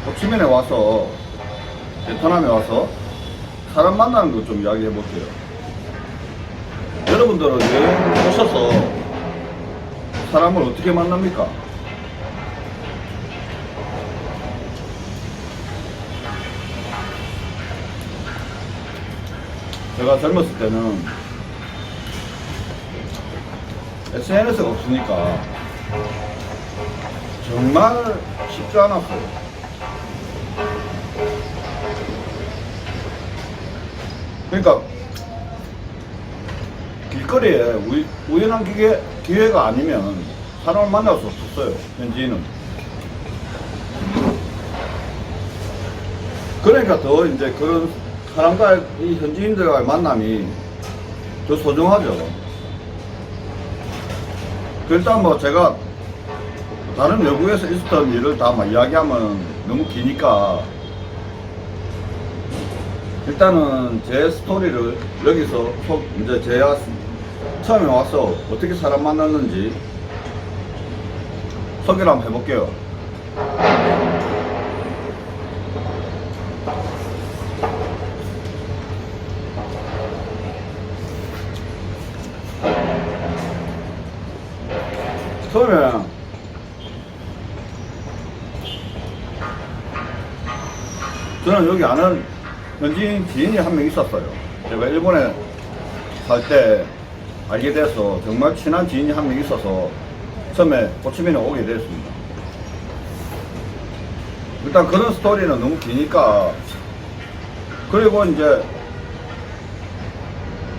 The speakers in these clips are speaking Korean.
호치민에 와서, 베트남에 와서 사람 만나는 거 좀 이야기해 볼게요. 여러분들은 여행 오셔서 사람을 어떻게 만납니까? 제가 젊었을 때는 SNS가 없으니까 정말 쉽지 않았어요. 그러니까 길거리에 우연한 기회가 아니면 사람을 만날 수 없었어요, 현지인은. 그러니까 더 이제 그런 사람과 이 현지인들과의 만남이 더 소중하죠. 일단 뭐 제가 다른 외국에서 있었던 일을 다 막 이야기하면 너무 기니까 일단은 제 스토리를 여기서 이제 제가 처음에 와서 어떻게 사람 만났는지 소개를 한번 해볼게요. 처음에 저는 여기 아는 현지인 지인이 한 명 있었어요. 제가 일본에 살 때 알게 돼서 정말 친한 지인이 한 명 있어서 처음에 호치민에 오게 됐습니다. 일단 그런 스토리는 너무 기니까, 그리고 이제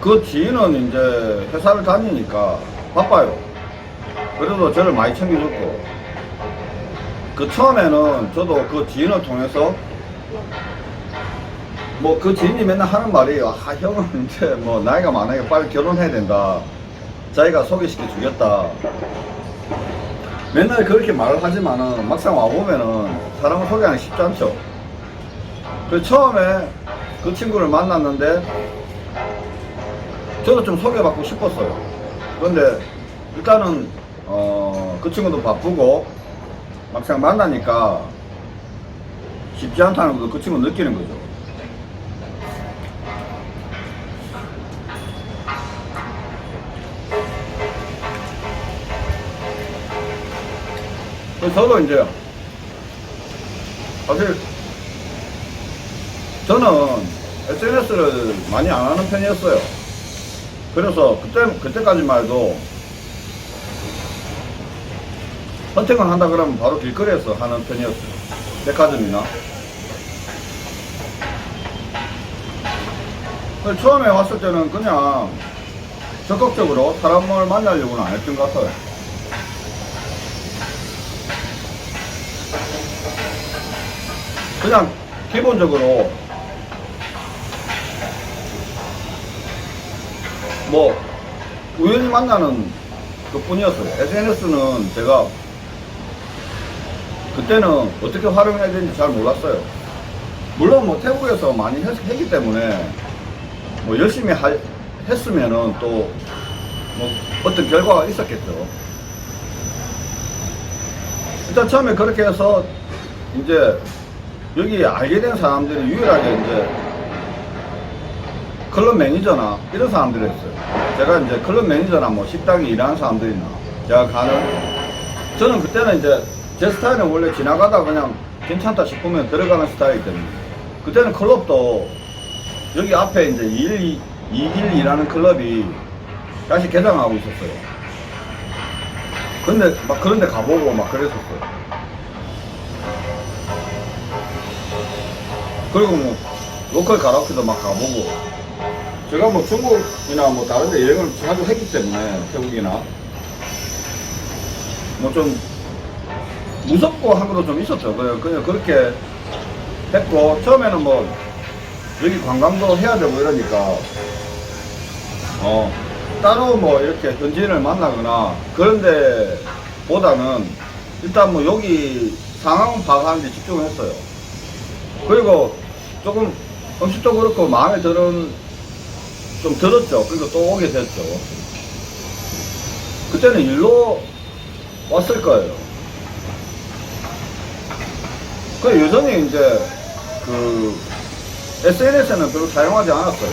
그 지인은 이제 회사를 다니니까 바빠요. 그래도 저를 많이 챙겨줬고, 그 처음에는 저도 그 지인을 통해서 뭐 그 지인이 맨날 하는 말이 형은 이제 뭐 나이가 많으니까 빨리 결혼해야 된다, 자기가 소개시켜 주겠다, 맨날 그렇게 말을 하지만은 막상 와보면은 사람을 소개하기 쉽지 않죠. 그래서 처음에 그 친구를 만났는데 저도 좀 소개받고 싶었어요. 그런데 일단은 그 친구도 바쁘고 막상 만나니까 쉽지 않다는 걸 그 친구 느끼는 거죠. 그래서 저도 이제 사실 저는 SNS를 많이 안 하는 편이었어요. 그래서 그때까지만 해도 헌팅을 한다 그러면 바로 길거리에서 하는 편이었어요. 백화점이나. 처음에 왔을 때는 그냥 적극적으로 사람을 만나려고는 안 했던 것 같아요. 그냥 기본적으로 뭐 우연히 만나는 것 뿐이었어요. SNS는 제가 그때는 어떻게 활용해야 되는지 잘 몰랐어요. 물론 뭐 태국에서 많이 했기 때문에 뭐 열심히 했으면은 또 뭐 어떤 결과가 있었겠죠. 일단 처음에 그렇게 해서 이제 여기 알게 된 사람들이 유일하게 이제 클럽 매니저나 이런 사람들이었어요. 제가 이제 클럽 매니저나 뭐 식당에 일하는 사람들이나 제가 저는 그때는 이제 제 스타일은 원래 지나가다 그냥 괜찮다 싶으면 들어가는 스타일이기 때문에 그때는 클럽도 여기 앞에 이제 2길2라는 클럽이 다시 개장하고 있었어요. 근데 막 그런데 가보고 막 그랬었어요. 그리고 뭐 로컬 가라오케도 막 가보고, 제가 뭐 중국이나 뭐 다른 데 여행을 자주 했기 때문에 태국이나 뭐 좀 무섭고 한 것도 좀 있었죠. 그냥 그렇게 했고, 처음에는 뭐 여기 관광도 해야 되고 이러니까 따로 뭐 이렇게 현지인을 만나거나 그런데 보다는 일단 뭐 여기 상황 파악하는 데 집중을 했어요. 그리고 조금 음식도 그렇고 마음에 좀 들었죠. 그리고 또 오게 됐죠. 그때는 일로 왔을 거예요. 그 여전히 이제 그 SNS는 별로 사용하지 않았어요.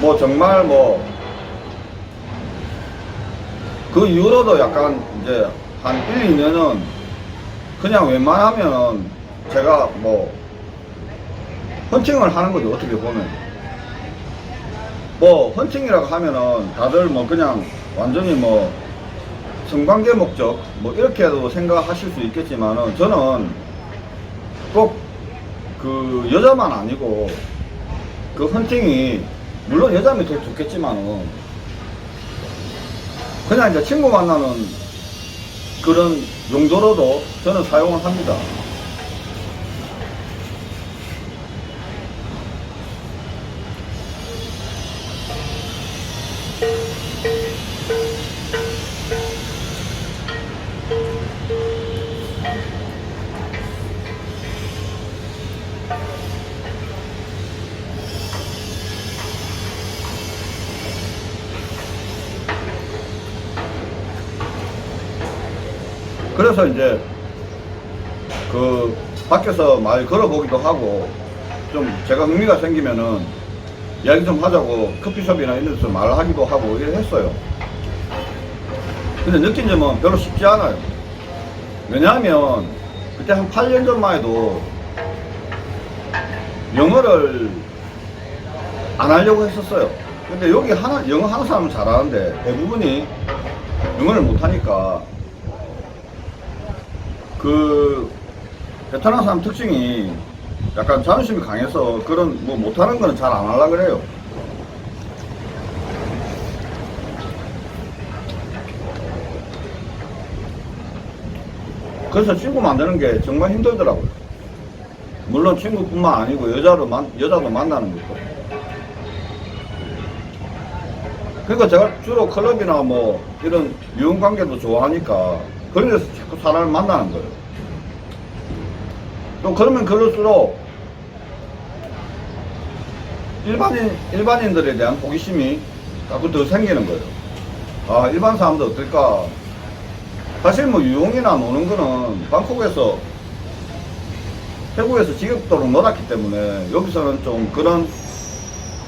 뭐 정말 뭐 그 이후로도 약간 이제 한 1, 2년은 그냥 웬만하면 제가 뭐 헌팅을 하는 거죠. 어떻게 보면 뭐 헌팅이라고 하면은 다들 뭐 그냥 완전히 뭐 성관계 목적 뭐 이렇게도 생각하실 수 있겠지만은 저는 꼭 그 여자만 아니고 그 헌팅이 물론 여자면 더 좋겠지만은 그냥 이제 친구 만나는 그런 용도로도 저는 사용을 합니다. 그래서 이제 그 밖에서 말 걸어보기도 하고 좀 제가 흥미가 생기면은 이야기 좀 하자고 커피숍이나 이런 데서 말하기도 하고 이래 했어요. 근데 느낀 점은 별로 쉽지 않아요. 왜냐하면 그때 한 8년 전만 해도 영어를 안 하려고 했었어요. 근데 여기 영어 하는 사람은 잘하는데 대부분이 영어를 못하니까 그 베트남 사람 특징이 약간 자존심이 강해서 그런 뭐 못하는 거는 잘 안 하려고 그래요. 그래서 친구 만드는 게 정말 힘들더라고요. 물론 친구뿐만 아니고 여자도 만나는 것도. 그러니까 제가 주로 클럽이나 뭐 이런 유흥 관계도 좋아하니까 그런 데서 자꾸 사람을 만나는 거예요. 또 그러면 그럴수록 일반인들에 대한 호기심이 자꾸 더 생기는 거예요. 아, 일반 사람들 어떨까? 사실 뭐 유흥이나 노는 거는 방콕에서 태국에서 지겹도록 놀았기 때문에 여기서는 좀 그런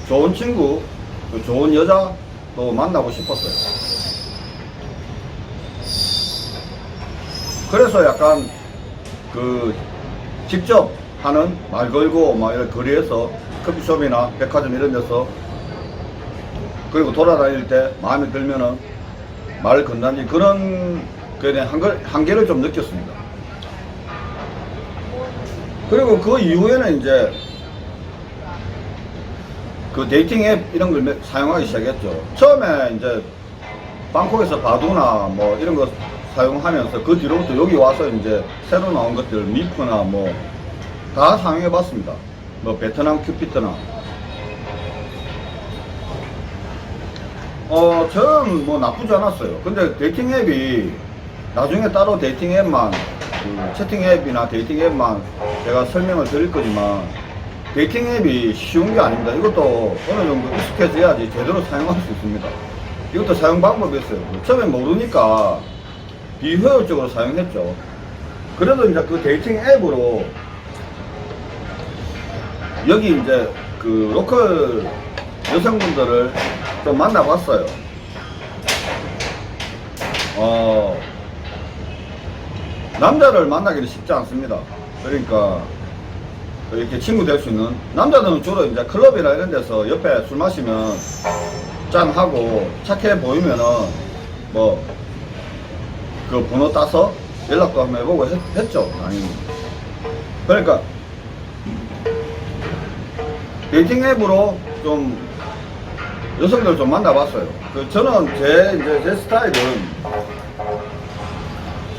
좋은 친구, 좋은 여자도 만나고 싶었어요. 그래서 약간 그 직접 하는 말 걸고 막 이런 거리에서 커피숍이나 백화점 이런 데서 그리고 돌아다닐 때 마음에 들면은 말을 건다든지 그런 거에 대한 한계를 좀 느꼈습니다. 그리고 그 이후에는 이제 그 데이팅 앱 이런 걸 사용하기 시작했죠. 처음에 이제 방콕에서 바두나 뭐 이런 거 사용하면서 그 뒤로부터 여기 와서 이제 새로 나온 것들 미프나 뭐 다 사용해 봤습니다. 뭐 베트남 큐피트나 저는 뭐 나쁘지 않았어요. 근데 데이팅 앱이 나중에 따로 데이팅 앱만 그 채팅 앱이나 데이팅 앱만 제가 설명을 드릴 거지만 데이팅 앱이 쉬운 게 아닙니다. 이것도 어느 정도 익숙해져야지 제대로 사용할 수 있습니다. 이것도 사용 방법이 있어요. 처음에 모르니까 비효율적으로 사용했죠. 그래도 이제 그 데이팅 앱으로 여기 이제 그 로컬 여성분들을 좀 만나봤어요. 남자를 만나기는 쉽지 않습니다. 그러니까 이렇게 친구 될 수 있는 남자들은 주로 이제 클럽이나 이런 데서 옆에 술 마시면 짠하고 착해 보이면은 뭐 그 번호 따서 연락도 한번 해보고 했죠. 아니 그러니까 데이팅 앱으로 좀 여성들 좀 만나봤어요. 저는 제 스타일은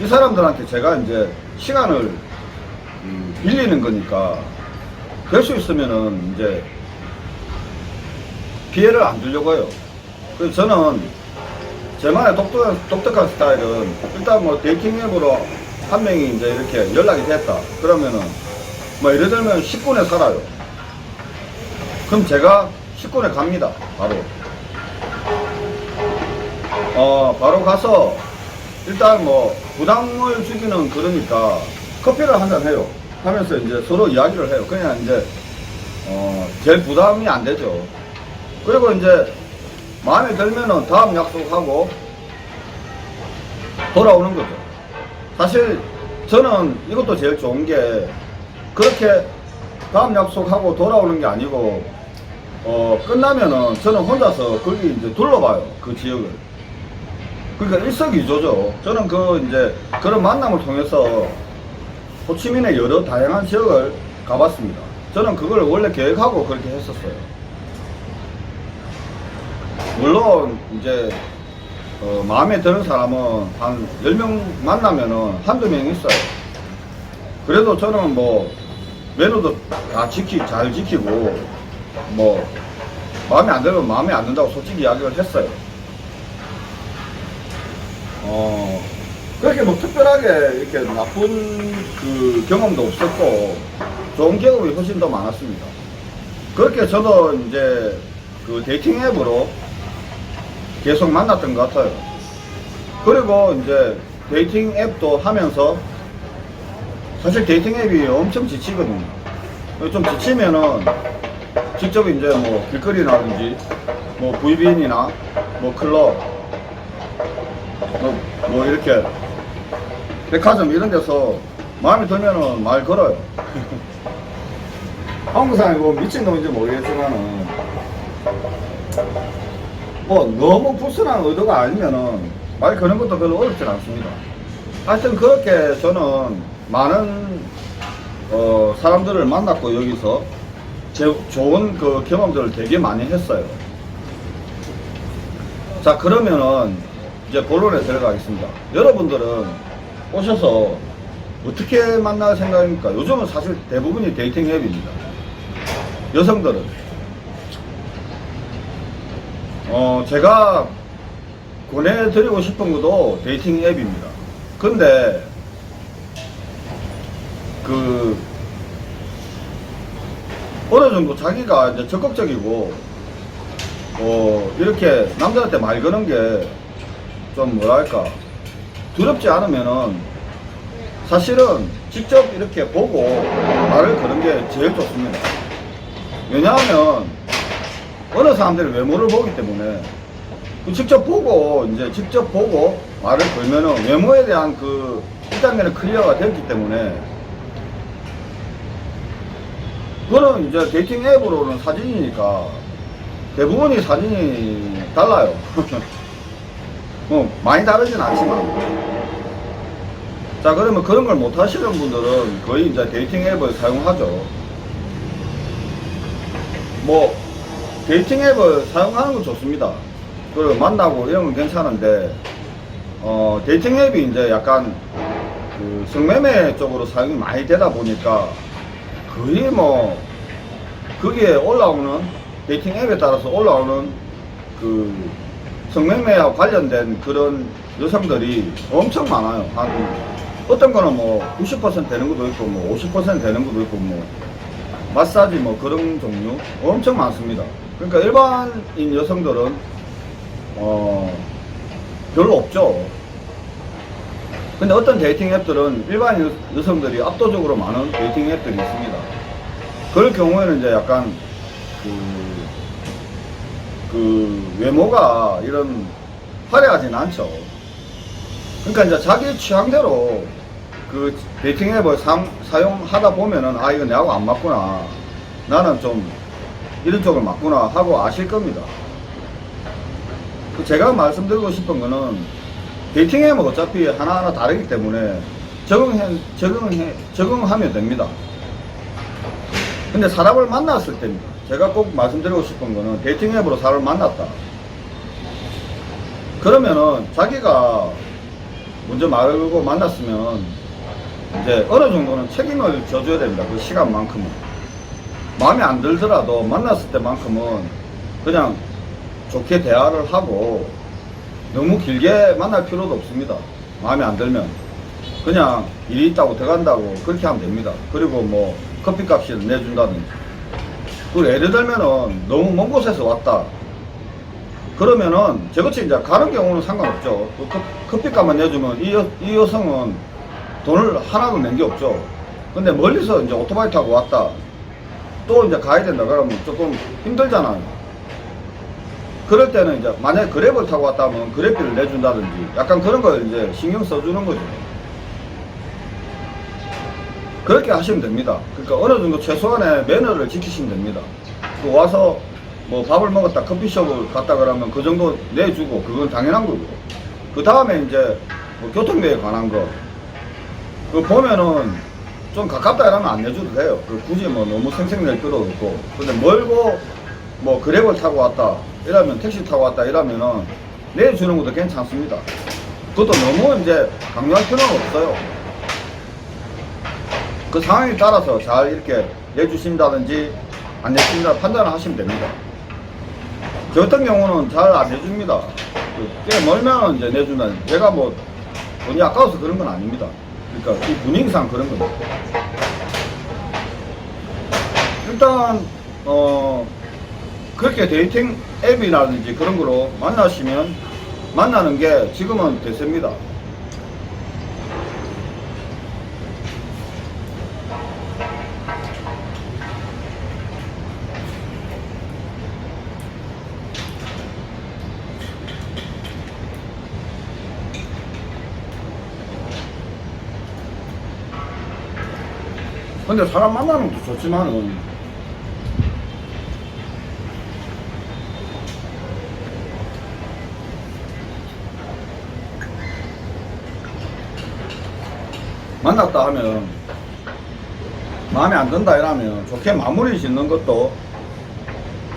이 사람들한테 제가 이제 시간을 빌리는 거니까 될 수 있으면은 이제 피해를 안 주려고 해요. 그래서 저는 제만의 독특한 스타일은 일단 뭐 데이팅 앱으로 한 명이 이제 이렇게 연락이 됐다. 그러면은 뭐 예를 들면 10분에 살아요. 그럼 제가 10분에 갑니다. 바로 가서 일단 뭐 부담을 주기는 그러니까 커피를 한잔 해요. 하면서 이제 서로 이야기를 해요. 그냥 이제, 제일 부담이 안 되죠. 그리고 이제, 마음에 들면은 다음 약속하고 돌아오는 거죠. 사실, 저는 이것도 제일 좋은 게, 그렇게 다음 약속하고 돌아오는 게 아니고, 끝나면은 저는 혼자서 거기 이제 둘러봐요. 그 지역을. 그러니까 일석이조죠. 저는 이제 그런 만남을 통해서 호치민의 여러 다양한 지역을 가봤습니다. 저는 그걸 원래 계획하고 그렇게 했었어요. 물론 이제 마음에 드는 사람은 한 10명 만나면은 한두 명 있어요. 그래도 저는 뭐 메뉴도 다 잘 지키고 뭐 마음에 안 들면 마음에 안 든다고 솔직히 이야기를 했어요. 그렇게 뭐 특별하게 이렇게 나쁜 그 경험도 없었고 좋은 경험이 훨씬 더 많았습니다. 그렇게 저도 이제 그 데이팅 앱으로 계속 만났던 것 같아요. 그리고 이제 데이팅 앱도 하면서 사실 데이팅 앱이 엄청 지치거든요. 좀 지치면은 직접 이제 뭐 길거리라든지 뭐 VBN이나 뭐 클럽 뭐 이렇게 백화점 이런 데서 마음에 들면은 말 걸어요. 한국 사람이 뭐 미친놈인지 모르겠지만은 뭐 너무 불순한 의도가 아니면은 말 거는 것도 별로 어렵진 않습니다. 하여튼 그렇게 저는 많은 사람들을 만났고 여기서 좋은 그 경험들을 되게 많이 했어요. 자, 그러면은 이제 본론에 들어가겠습니다. 여러분들은 오셔서 어떻게 만날 생각입니까? 요즘은 사실 대부분이 데이팅 앱입니다. 여성들은 제가 권해드리고 싶은 것도 데이팅 앱입니다. 근데 어느 정도 자기가 이제 적극적이고 이렇게 남자한테 말 거는 게 좀 뭐랄까 두렵지 않으면은 사실은 직접 이렇게 보고 말을 거는 게 제일 좋습니다. 왜냐하면 어느 사람들이 외모를 보기 때문에 직접 보고 말을 걸면은 외모에 대한 그 1단계는 클리어가 됐기 때문에 그거는 이제 데이팅 앱으로는 사진이니까 대부분이 사진이 달라요. 뭐 많이 다르진 않지만. 자, 그러면 그런 걸 못 하시는 분들은 거의 이제 데이팅 앱을 사용하죠. 뭐 데이팅 앱을 사용하는 건 좋습니다. 그리고 만나고 이런 건 괜찮은데 데이팅 앱이 이제 약간 그 성매매 쪽으로 사용이 많이 되다 보니까 거의 뭐 거기에 올라오는 데이팅 앱에 따라서 올라오는 그 성매매와 관련된 그런 여성들이 엄청 많아요. 어떤 거는 뭐 90% 되는 것도 있고 뭐 50% 되는 것도 있고 뭐 마사지 뭐 그런 종류 엄청 많습니다. 그러니까 일반인 여성들은 별로 없죠. 근데 어떤 데이팅 앱들은 일반인 여성들이 압도적으로 많은 데이팅 앱들이 있습니다. 그럴 경우에는 이제 약간 그 외모가 이런 화려하진 않죠. 그러니까 이제 자기 취향대로 그 데이팅 앱을 사용하다 보면은 아 이거 내하고 안 맞구나, 나는 좀 이런 쪽을 맞구나 하고 아실 겁니다. 제가 말씀드리고 싶은 거는 데이팅 앱은 어차피 하나하나 다르기 때문에 적응하면 됩니다. 근데 사람을 만났을 때입니다. 제가 꼭 말씀드리고 싶은 거는 데이팅 앱으로 사람을 만났다. 그러면은 자기가 먼저 말을 걸고 만났으면 이제 어느 정도는 책임을 져줘야 됩니다. 그 시간만큼은. 마음에 안 들더라도 만났을 때만큼은 그냥 좋게 대화를 하고 너무 길게 만날 필요도 없습니다. 마음에 안 들면 그냥 일이 있다고 들어간다고 그렇게 하면 됩니다. 그리고 뭐 커피값을 내준다든지. 그리고 예를 들면은 너무 먼 곳에서 왔다 그러면은 저같이 이제 가는 경우는 상관없죠. 커피값만 내주면 이 여성은 돈을 하나도 낸 게 없죠. 근데 멀리서 이제 오토바이 타고 왔다. 또 이제 가야 된다 그러면 조금 힘들잖아요. 그럴 때는 이제 만약에 그랩을 타고 왔다 하면 그랩비를 내준다든지 약간 그런 걸 이제 신경 써주는 거죠. 그렇게 하시면 됩니다. 그러니까 어느 정도 최소한의 매너를 지키시면 됩니다. 또 와서 뭐 밥을 먹었다 커피숍을 갔다 그러면 그 정도 내주고 그건 당연한 거고. 그 다음에 이제 뭐 교통비에 관한 거. 그 보면은 좀 가깝다 이러면 안 내줘도 돼요. 그 굳이 뭐 너무 생색 낼 필요도 없고. 근데 멀고 뭐 그랩을 타고 왔다 이러면 택시 타고 왔다 이러면은 내주는 것도 괜찮습니다. 그것도 너무 이제 강요할 필요는 없어요. 그 상황에 따라서 잘 이렇게 내주신다든지 안 내주신다 판단을 하시면 됩니다. 저 같은 경우는 잘 안 내줍니다. 꽤 멀면 이제 내준다. 제가 뭐 돈이 아까워서 그런 건 아닙니다. 그러니까 이 분위기상 그런 겁니다. 일단 그렇게 데이팅 앱이라든지 그런 거로 만나시면 만나는 게 지금은 대세입니다. 근데 사람 만나는 것도 좋지만은 만났다 하면 마음에 안 든다 이러면 좋게 마무리 짓는 것도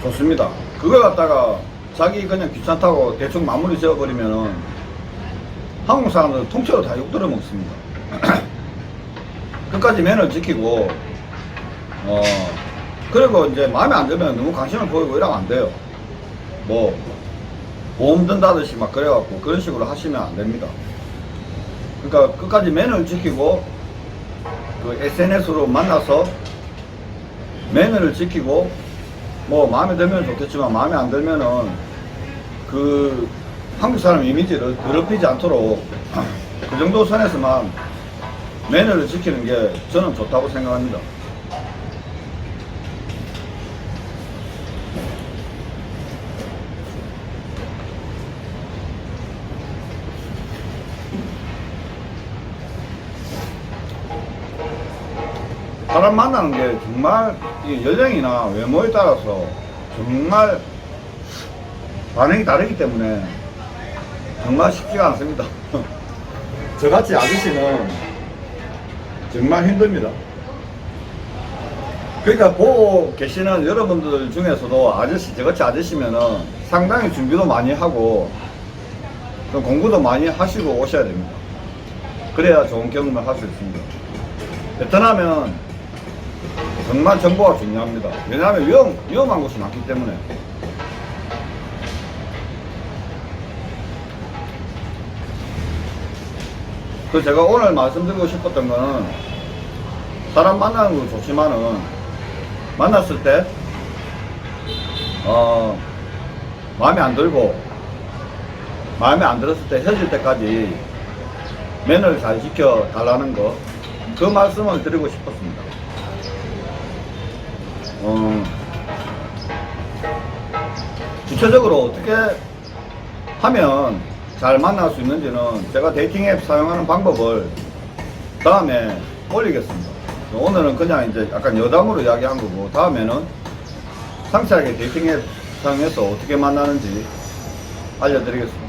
좋습니다. 그걸 갖다가 자기 그냥 귀찮다고 대충 마무리 지어버리면은 한국 사람들은 통째로 다 욕들어 먹습니다. 끝까지 매너를 지키고 그리고 이제 마음에 안 들면 너무 관심을 보이고 이러면 안 돼요. 뭐 보험 든다듯이 막 그래갖고 그런 식으로 하시면 안 됩니다. 그러니까 끝까지 매너를 지키고 그 SNS로 만나서 매너를 지키고 뭐 마음에 들면 좋겠지만 마음에 안 들면은 그 한국 사람 이미지를 더럽히지 않도록 그 정도 선에서만 매너를 지키는 게 저는 좋다고 생각합니다. 사람 만나는 게 정말 연령이나 외모에 따라서 정말 반응이 다르기 때문에 정말 쉽지가 않습니다. 저같이 아저씨는 정말 힘듭니다. 그러니까 보고 계시는 여러분들 중에서도 아저씨, 저같이 아저씨면은 상당히 준비도 많이 하고 좀 공부도 많이 하시고 오셔야 됩니다. 그래야 좋은 경험을 할 수 있습니다. 베트남은 정말 정보가 중요합니다. 왜냐하면 위험한 곳이 많기 때문에. 그 제가 오늘 말씀드리고 싶었던 거는 사람 만나는 거 좋지만은 만났을 때 마음에 안 들고 마음에 안 들었을 때 헤어질 때까지 매너를 잘 지켜 달라는 거, 그 말씀을 드리고 싶었습니다. 구체적으로 어떻게 하면 잘 만날 수 있는지는 제가 데이팅 앱 사용하는 방법을 다음에 올리겠습니다. 오늘은 그냥 이제 약간 여담으로 이야기한 거고, 다음에는 상세하게 데이팅 앱 사용해서 어떻게 만나는지 알려드리겠습니다.